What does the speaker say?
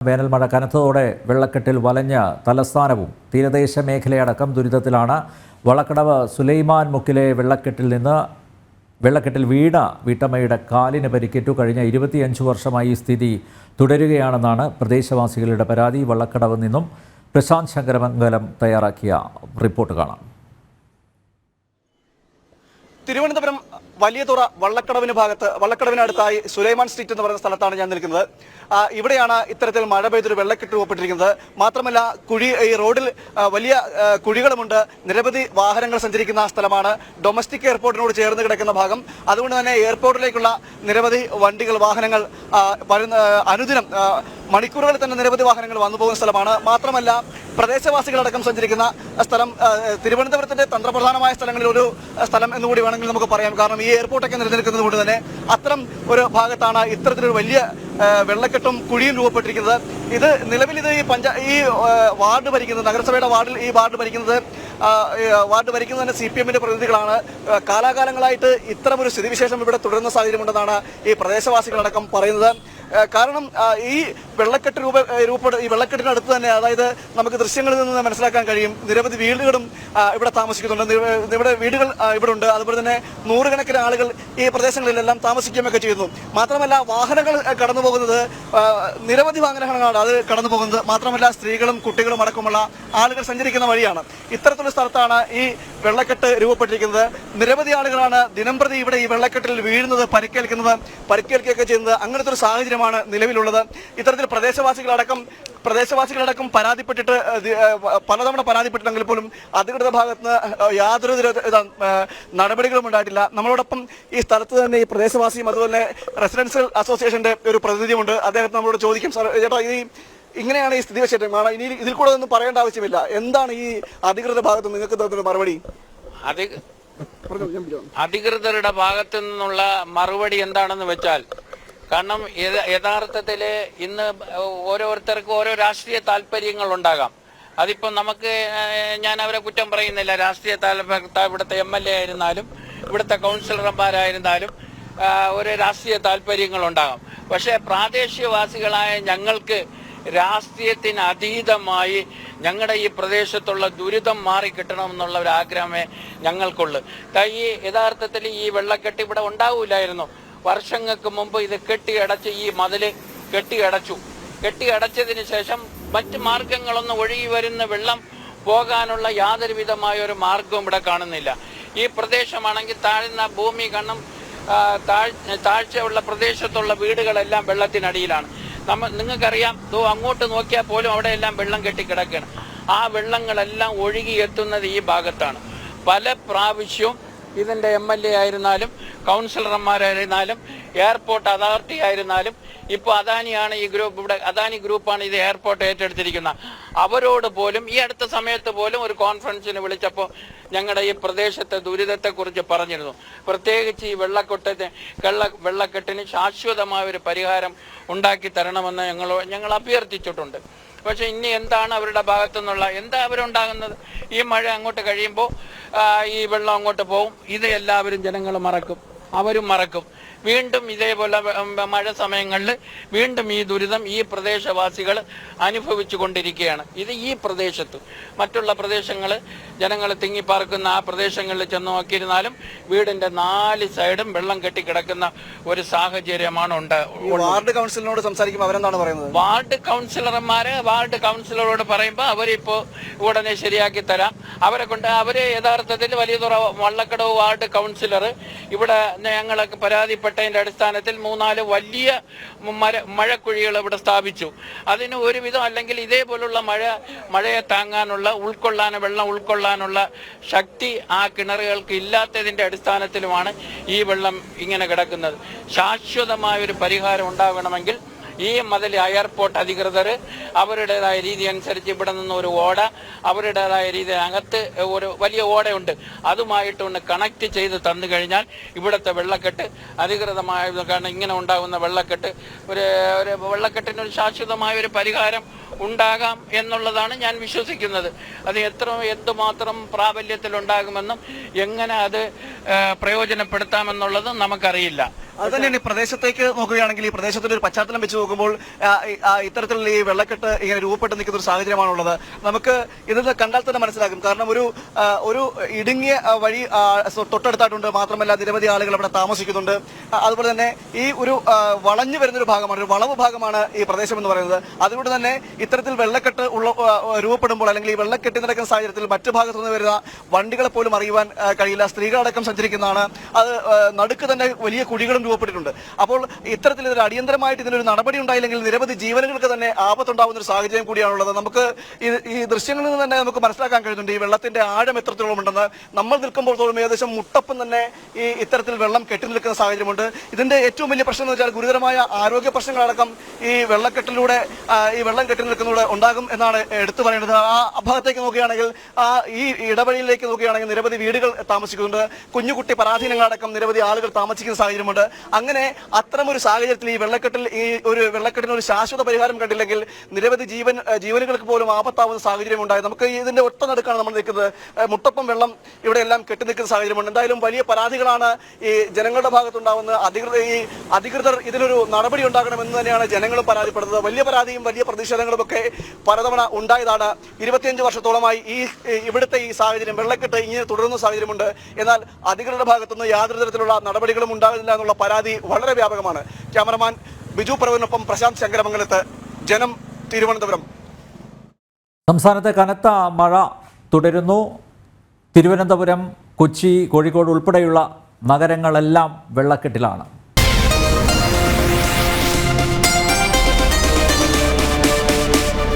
വേനൽ മഴ കനത്തതോടെ വെള്ളക്കെട്ടിൽ വലഞ്ഞ തലസ്ഥാനവും തീരദേശ മേഖലയടക്കം ദുരിതത്തിലാണ്. വളക്കടവ് സുലൈമാൻ മുക്കിലെ വെള്ളക്കെട്ടിൽ വീണ വീട്ടമ്മയുടെ കാലിന് പരിക്കേറ്റു. കഴിഞ്ഞ 25 വർഷമായി ഈ സ്ഥിതി തുടരുകയാണെന്നാണ് പ്രദേശവാസികളുടെ പരാതി. വള്ളക്കടവ് നിന്നും പ്രശാന്ത് ശങ്കരമംഗലം തയ്യാറാക്കിയ റിപ്പോർട്ട് കാണാം. തിരുവനന്തപുരം വലിയതുറ വള്ളക്കടവിനടുത്തായി സുലൈമാൻ സ്ട്രീറ്റ് എന്ന് പറയുന്ന സ്ഥലത്താണ് ഞാൻ നിൽക്കുന്നത്. ഇവിടെയാണ് ഇത്തരത്തിൽ മഴ പെയ്തൊരു വെള്ളക്കെട്ട് രൂപപ്പെട്ടിരിക്കുന്നത്. മാത്രമല്ല ഈ റോഡിൽ വലിയ കുഴികളുമുണ്ട്. നിരവധി വാഹനങ്ങൾ സഞ്ചരിക്കുന്ന സ്ഥലമാണ്. ഡൊമസ്റ്റിക് എയർപോർട്ടിനോട് ചേർന്ന് കിടക്കുന്ന ഭാഗം. അതുകൊണ്ട് തന്നെ എയർപോർട്ടിലേക്കുള്ള നിരവധി വാഹനങ്ങൾ അനുദിനം മണിക്കൂറുകളിൽ തന്നെ നിരവധി വാഹനങ്ങൾ വന്നു പോകുന്ന സ്ഥലമാണ്. മാത്രമല്ല പ്രദേശവാസികളടക്കം സഞ്ചരിക്കുന്ന സ്ഥലം തിരുവനന്തപുരത്തിന്റെ തന്ത്രപ്രധാനമായ സ്ഥലങ്ങളിൽ ഒരു സ്ഥലം എന്നുകൂടി വേണമെങ്കിൽ നമുക്ക് പറയാം. കാരണം ഈ എയർപോർട്ടൊക്കെ നിലനിൽക്കുന്നത് കൊണ്ട് തന്നെ അത്തരം ഒരു ഭാഗത്താണ് ഇത്തരത്തിലൊരു വലിയ വെള്ളക്കെട്ടും കുഴിയും രൂപപ്പെട്ടിരിക്കുന്നത്. ഇത് നിലവിൽ ഈ വാർഡ് ഭരിക്കുന്നത് നഗരസഭയുടെ വാർഡ് ഭരിക്കുന്നത് തന്നെ CPM-ന്റെ പ്രതിനിധികളാണ്. കാലാകാലങ്ങളായിട്ട് ഇത്തരമൊരു സ്ഥിതിവിശേഷം ഇവിടെ തുടരുന്ന സാഹചര്യമുണ്ടെന്നാണ് ഈ പ്രദേശവാസികളടക്കം പറയുന്നത്. കാരണം ഈ വെള്ളക്കെട്ടിനടുത്ത് തന്നെ, അതായത് നമുക്ക് ദൃശ്യങ്ങളിൽ നിന്ന് മനസ്സിലാക്കാൻ കഴിയും, നിരവധി വീടുകളും ഇവിടെ താമസിക്കുന്നുണ്ട്. ഇവിടെ വീടുകൾ ഇവിടെ ഉണ്ട്. അതുപോലെ തന്നെ നൂറുകണക്കിന് ആളുകൾ ഈ പ്രദേശങ്ങളിലെല്ലാം താമസിക്കുകയൊക്കെ ചെയ്യുന്നു. മാത്രമല്ല വാഹനങ്ങൾ കടന്നു പോകുന്നത് നിരവധി വാഹനങ്ങളാണ് അത് കടന്നു പോകുന്നത്. മാത്രമല്ല സ്ത്രീകളും കുട്ടികളും അടക്കമുള്ള ആളുകൾ സഞ്ചരിക്കുന്ന വഴിയാണ്. ഇത്തരത്തിലുള്ള സ്ഥലത്താണ് ഈ വെള്ളക്കെട്ട് രൂപപ്പെട്ടിരിക്കുന്നത്. നിരവധി ആളുകളാണ് ദിനംപ്രതി ഇവിടെ ഈ വെള്ളക്കെട്ടിൽ വീഴുന്നത്, പരിക്കേൽക്കുകയൊക്കെ ചെയ്യുന്നത്. അങ്ങനത്തെ ഒരു സാഹചര്യമാണ് നിലവിലുള്ളത്. ഇത്തരത്തിൽ പ്രദേശവാസികളടക്കം പരാതിപ്പെട്ടിട്ട് പലതവണ പരാതിപ്പെട്ടിട്ടുണ്ടെങ്കിൽ പോലും അധികൃതരുടെ ഭാഗത്ത് യാതൊരു നടപടികളും ഉണ്ടായിട്ടില്ല. നമ്മളോടൊപ്പം ഈ സ്ഥലത്ത് തന്നെ ഈ പ്രദേശവാസിയും അതുപോലെ റെസിഡൻഷ്യൽ അസോസിയേഷന്റെ ഒരു പ്രതിനിധിയുണ്ട്. അദ്ദേഹത്തെ നമ്മളോട് ചോദിക്കും, ചേട്ടാ ഇങ്ങനെയാണ് ഈ സ്ഥിതി വെച്ചിട്ട് ഇനി ഇതിൽ കൂടെ ഒന്നും പറയേണ്ട ആവശ്യമില്ല, എന്താണ് ഈ അധികൃതരുടെ ഭാഗത്ത് നിങ്ങൾക്ക് തരുന്ന മറുപടി? അധികൃതരുടെ ഭാഗത്തു നിന്നുള്ള മറുപടി എന്താണെന്ന് വെച്ചാൽ, കാരണം യഥാർത്ഥത്തിൽ ഇന്ന് ഓരോരുത്തർക്കും ഓരോ രാഷ്ട്രീയ താല്പര്യങ്ങൾ ഉണ്ടാകാം. അതിപ്പം ഞാൻ അവരെ കുറ്റം പറയുന്നില്ല. രാഷ്ട്രീയ ഇവിടുത്തെ MLA ആയിരുന്നാലും ഇവിടുത്തെ കൗൺസിലർമാരായിരുന്നാലും ഒരു രാഷ്ട്രീയ താല്പര്യങ്ങൾ ഉണ്ടാകാം. പക്ഷേ പ്രാദേശികവാസികളായ ഞങ്ങൾക്ക് രാഷ്ട്രീയത്തിന് അതീതമായി ഞങ്ങളുടെ ഈ പ്രദേശത്തുള്ള ദുരിതം മാറിക്കിട്ടണമെന്നുള്ള ഒരു ആഗ്രഹമേ ഞങ്ങൾക്കുള്ളൂ. യഥാർത്ഥത്തിൽ ഈ വെള്ളക്കെട്ട് ഇവിടെ ഉണ്ടാവില്ലായിരുന്നു. വർഷങ്ങൾക്ക് മുമ്പ് ഇത് കെട്ടിയടച്ച് ഈ മതിൽ കെട്ടിയടച്ചതിന് ശേഷം മറ്റ് മാർഗങ്ങളൊന്നും ഒഴുകി വരുന്ന വെള്ളം പോകാനുള്ള യാതൊരു വിധമായ ഒരു മാർഗവും ഇവിടെ കാണുന്നില്ല. ഈ പ്രദേശമാണെങ്കിൽ താഴ്ന്ന ഭൂമി കാരണം താഴ്ചയുള്ള പ്രദേശത്തുള്ള വീടുകളെല്ലാം വെള്ളത്തിനടിയിലാണ്. നിങ്ങൾക്കറിയാം, അങ്ങോട്ട് നോക്കിയാൽ പോലും അവിടെയെല്ലാം വെള്ളം കെട്ടിക്കിടക്കുകയാണ്. ആ വെള്ളങ്ങളെല്ലാം ഒഴുകിയെത്തുന്നത് ഈ ഭാഗത്താണ്. പല പ്രാവശ്യവും ഇതിൻ്റെ MLA ആയിരുന്നാലും കൗൺസിലർമാരായിരുന്നാലും എയർപോർട്ട് അതോറിറ്റി ആയിരുന്നാലും ഇപ്പോൾ അദാനിയാണ് അദാനി ഗ്രൂപ്പാണ് ഇത് എയർപോർട്ട് ഏറ്റെടുത്തിരിക്കുന്നത്. അവരോട് പോലും ഈ അടുത്ത സമയത്ത് പോലും ഒരു കോൺഫറൻസിന് വിളിച്ചപ്പോൾ ഞങ്ങളുടെ ഈ പ്രദേശത്തെ ദുരിതത്തെക്കുറിച്ച് പറഞ്ഞിരുന്നു. പ്രത്യേകിച്ച് ഈ വെള്ളക്കെട്ടിന് ശാശ്വതമായ ഒരു പരിഹാരം ഉണ്ടാക്കി തരണമെന്ന് ഞങ്ങൾ അഭ്യർത്ഥിച്ചിട്ടുണ്ട്. പക്ഷെ ഇനി എന്താണ് അവരുടെ ഭാഗത്തു നിന്നുള്ള അവരുണ്ടാകുന്നത്? ഈ മഴ അങ്ങോട്ട് കഴിയുമ്പോൾ ഈ വെള്ളം അങ്ങോട്ട് പോകും. ഇത് എല്ലാവരും ജനങ്ങൾ അവരും മറക്കും. വീണ്ടും ഇതേപോലെ മഴ സമയങ്ങളിൽ വീണ്ടും ഈ ദുരിതം ഈ പ്രദേശവാസികൾ അനുഭവിച്ചു കൊണ്ടിരിക്കുകയാണ്. ഇത് ഈ പ്രദേശത്ത് മറ്റുള്ള പ്രദേശങ്ങൾ ജനങ്ങൾ തിങ്ങിപ്പാർക്കുന്ന ആ പ്രദേശങ്ങളിൽ ചെന്ന് നോക്കിയിരുന്നാലും വീടിന്റെ 4 സൈഡും വെള്ളം കെട്ടിക്കിടക്കുന്ന ഒരു സാഹചര്യമാണ് വാർഡ് കൗൺസിലറിനോട് സംസാരിക്കുമ്പോൾ അവരെന്താണ് പറയുന്നത്? വാർഡ് കൗൺസിലറോട് പറയുമ്പോൾ അവരിപ്പോൾ ഉടനെ ശരിയാക്കി തരാം. അവര് യഥാർത്ഥത്തിൽ വലിയതുറ വള്ളക്കടവ് വാർഡ് കൗൺസിലർ ഇവിടെ ഞങ്ങളൊക്കെ പരാതിപ്പെട്ടതിന്റെ അടിസ്ഥാനത്തിൽ 3-4 വലിയ മഴക്കുഴികൾ ഇവിടെ സ്ഥാപിച്ചു. അതിന് ഒരുവിധം അല്ലെങ്കിൽ ഇതേപോലുള്ള മഴയെ താങ്ങാനുള്ള വെള്ളം ഉൾക്കൊള്ളാനുള്ള ശക്തി ആ കിണറുകൾക്ക് ഇല്ലാത്തതിന്റെ അടിസ്ഥാനത്തിലുമാണ് ഈ വെള്ളം ഇങ്ങനെ കിടക്കുന്നത്. ശാശ്വതമായൊരു പരിഹാരം ഉണ്ടാകണമെങ്കിൽ ഈ മതിൽ എയർപോർട്ട് അധികൃതർ അവരുടേതായ രീതി അനുസരിച്ച് ഇവിടെ നിന്ന് ഒരു അവരുടേതായ രീതി അകത്ത് ഒരു വലിയ ഓടയുണ്ട്, അതുമായിട്ടൊന്ന് കണക്ട് ചെയ്ത് തന്നു കഴിഞ്ഞാൽ ഇവിടുത്തെ വെള്ളക്കെട്ട് അധികൃതമായ കാരണം ഇങ്ങനെ ഉണ്ടാകുന്ന വെള്ളക്കെട്ടിനൊരു ശാശ്വതമായ ഒരു പരിഹാരം ഉണ്ടാകാം എന്നുള്ളതാണ് ഞാൻ വിശ്വസിക്കുന്നത്. അത് എന്തുമാത്രം പ്രാബല്യത്തിലുണ്ടാകുമെന്നും എങ്ങനെ അത് പ്രയോജനപ്പെടുത്താമെന്നുള്ളതും നമുക്കറിയില്ല. അത് തന്നെയാണ് ഈ പ്രദേശത്തേക്ക് നോക്കുകയാണെങ്കിൽ ഈ പ്രദേശത്തിന്റെ ഒരു പശ്ചാത്തലം വെച്ച് നോക്കുമ്പോൾ ഇത്തരത്തിലുള്ള ഈ വെള്ളക്കെട്ട് ഇങ്ങനെ രൂപപ്പെട്ട് നിൽക്കുന്ന ഒരു സാഹചര്യമാണുള്ളത്. നമുക്ക് ഇതിൽ കണ്ടാൽ തന്നെ മനസ്സിലാക്കും. കാരണം ഒരു ഇടുങ്ങിയ വഴി തൊട്ടടുത്തായിട്ടുണ്ട്. മാത്രമല്ല നിരവധി ആളുകൾ അവിടെ താമസിക്കുന്നുണ്ട്. അതുപോലെ തന്നെ ഈ ഒരു വളഞ്ഞു വരുന്നൊരു ഭാഗമാണ്, ഒരു വളവ് ഭാഗമാണ് ഈ പ്രദേശം എന്ന് പറയുന്നത്. അതുകൊണ്ട് തന്നെ ഇത്തരത്തിൽ വെള്ളക്കെട്ട് രൂപപ്പെടുമ്പോൾ അല്ലെങ്കിൽ ഈ വെള്ളക്കെട്ടി നടക്കുന്ന സാഹചര്യത്തിൽ മറ്റു ഭാഗത്തുനിന്ന് വരുന്ന വണ്ടികളെ പോലും അറിയുവാൻ കഴിയില്ല. സ്ത്രീകളടക്കം സഞ്ചരിക്കുന്നതാണ്. അത് നടുക്ക് തന്നെ വലിയ കുഴികളും രൂപപ്പെട്ടിട്ടുണ്ട്. അപ്പോൾ ഇത്തരത്തിൽ ഇതിൽ അടിയന്തരമായിട്ട് ഇതിനൊരു നടപടി ഉണ്ടായില്ലെങ്കിൽ നിരവധി ജീവനുകൾക്ക് തന്നെ ആപത്തുണ്ടാകുന്ന ഒരു സാഹചര്യം കൂടിയാണുള്ളത്. നമുക്ക് ഈ ദൃശ്യങ്ങളിൽ നിന്ന് തന്നെ നമുക്ക് മനസ്സിലാക്കാൻ കഴിയുന്നുണ്ട് ഈ വെള്ളത്തിന്റെ ആഴം എത്രത്തോളം ഉണ്ടെന്ന്. നമ്മൾ നിൽക്കുമ്പോൾ തോന്നും ഏകദേശം മുട്ടപ്പം തന്നെ ഈ ഇത്തരത്തിൽ വെള്ളം കെട്ടി നിൽക്കുന്ന സാഹചര്യമുണ്ട്. ഇതിന്റെ ഏറ്റവും വലിയ പ്രശ്നം എന്ന് വെച്ചാൽ ഗുരുതരമായ ആരോഗ്യ പ്രശ്നങ്ങളടക്കം ഈ വെള്ളക്കെട്ടിലൂടെ ഈ വെള്ളം കെട്ടി നിൽക്കുന്നതിലൂടെ ഉണ്ടാകും എന്നാണ് എടുത്തു പറയുന്നത്. ആ ഭാഗത്തേക്ക് നോക്കുകയാണെങ്കിൽ ഈ ഇടവഴിയിലേക്ക് നോക്കുകയാണെങ്കിൽ നിരവധി വീടുകൾ താമസിക്കുന്നുണ്ട്. കുഞ്ഞുകുട്ടി പരാധീനങ്ങളടക്കം നിരവധി ആളുകൾ താമസിക്കുന്ന സാഹചര്യമുണ്ട്. അങ്ങനെ അത്തരമൊരു സാഹചര്യത്തിൽ ഈ വെള്ളക്കെട്ടിന് ഒരു ശാശ്വത പരിഹാരം കണ്ടില്ലെങ്കിൽ നിരവധി ജീവനുകൾക്ക് പോലും ആപത്താവുന്ന സാഹചര്യം ഉണ്ടായി. നമുക്ക് ഇതിന്റെ ഒത്ത നടുക്കാണ് നമ്മൾ നിൽക്കുന്നത്. മുട്ടപ്പം വെള്ളം ഇവിടെ എല്ലാം കെട്ടി നിൽക്കുന്ന സാഹചര്യമുണ്ട്. എന്തായാലും വലിയ പരാതികളാണ് ഈ ജനങ്ങളുടെ ഭാഗത്തുണ്ടാവുന്നത്. അധികൃതർ ഇതിനൊരു നടപടി ഉണ്ടാകണമെന്ന് തന്നെയാണ് ജനങ്ങളും പരാതിപ്പെടുന്നത്. വലിയ പരാതിയും വലിയ പ്രതിഷേധങ്ങളും ഒക്കെ പലതവണ ഉണ്ടായതാണ്. 25 വർഷത്തോളമായി ഇവിടുത്തെ ഈ സാഹചര്യം വെള്ളക്കെട്ട് ഇങ്ങനെ തുടരുന്ന സാഹചര്യമുണ്ട്. എന്നാൽ അധികൃതരുടെ ഭാഗത്തുനിന്ന് യാതൊരു തരത്തിലുള്ള നടപടികളും ഉണ്ടാകുന്നില്ല എന്നുള്ള പരാതി വളരെ വ്യാപകമാണ്. ക്യാമറമാൻ ബിജു പ്രവീണിനൊപ്പം പ്രശാന്ത് ശങ്കരമംഗലത്ത്, ജനം, തിരുവനന്തപുരം. സംസ്ഥാനത്ത് കനത്ത മഴ തുടരുന്നു. തിരുവനന്തപുരം, കൊച്ചി, കോഴിക്കോട് ഉൾപ്പെടെയുള്ള നഗരങ്ങളെല്ലാം വെള്ളക്കെട്ടിലാണ്.